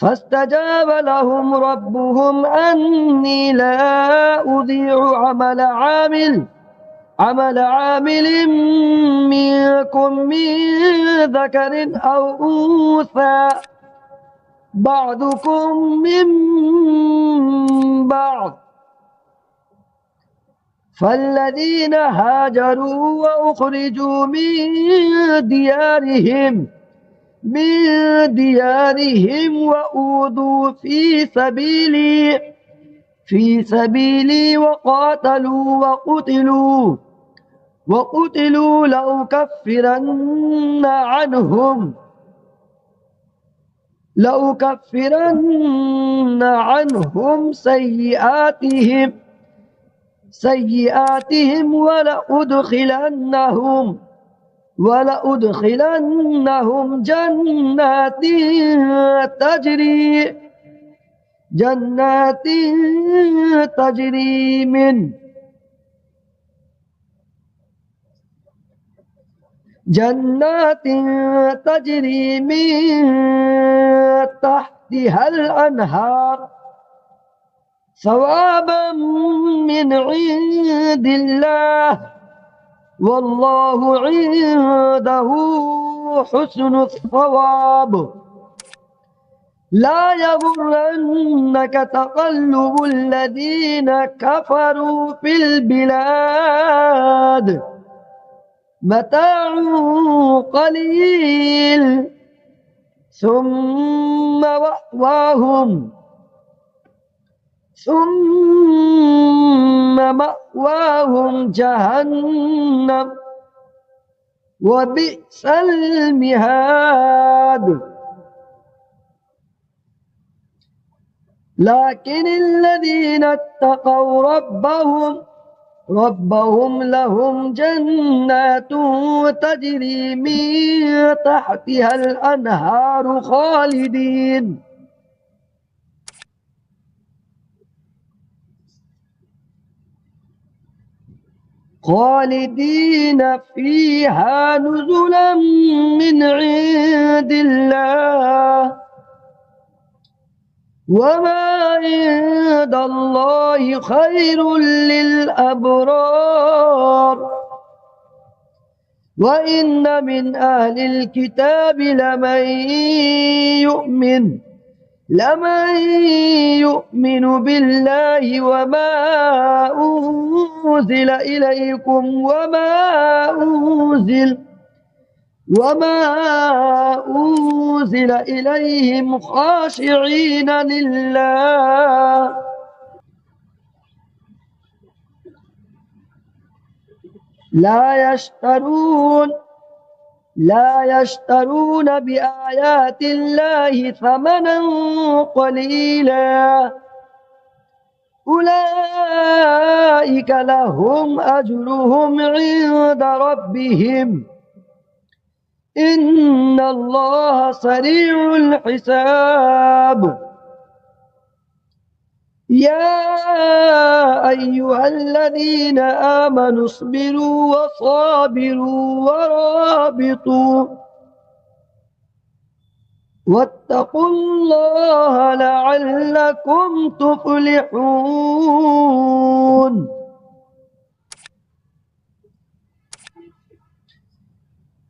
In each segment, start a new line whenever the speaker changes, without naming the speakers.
فاستجاب لهم ربهم أني لا أضيع عمل عامل منكم من ذكر أو أنثى بعضكم من بعض، فالذين هاجروا وأخرجوا من ديارهم وأوذوا في سبيلي وقتلوا لأكفرن عنهم سيئاتهم ولأدخلنهم جنات تجري من تحتها الأنهار ثوابا من عند الله، والله عنده حسن الثواب. لا يغرنك تقلب الذين كفروا في البلاد، متاع قليل ثم مأواهم جهنم وبئس المهاد. لكن الذين اتقوا ربهم لهم جنات تجري من تحتها الأنهار خالدين فيها نزلا من عند الله، وما عند الله خير للأبرار. وإن من أهل الكتاب لمن يؤمن بالله وما أنزل إليكم وما أنزل إليهم خاشعين لله لا يشترون بآيات الله ثمنا قليلا، أولئك لهم أجرهم عند ربهم، إن الله سريع الحساب. يا أيها الذين آمنوا اصبروا وصابروا ورابطوا واتقوا الله لعلكم تفلحون.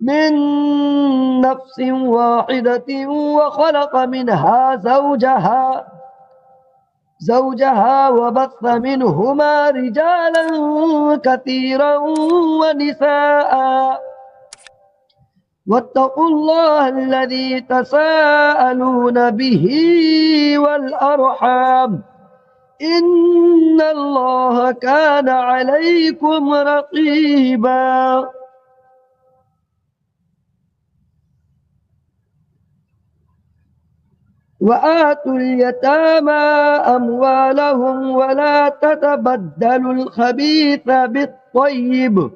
من نفس واحدة وخلق منها زوجها وبث منهما رجالا كثيرا ونساء واتقوا الله الذي تساءلون به والأرحام إن الله كان عليكم رقيبا। وآتوا اليتامى أموالهم ولا تتبدلوا الخبيث بالطيب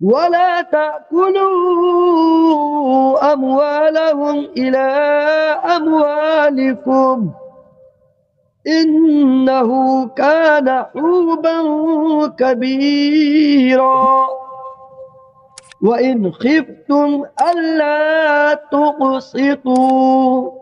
ولا تأكلوا أموالهم إلى أموالكم إنه كان حوبا كبيرا। وإن خفتم ألا تقسطوا।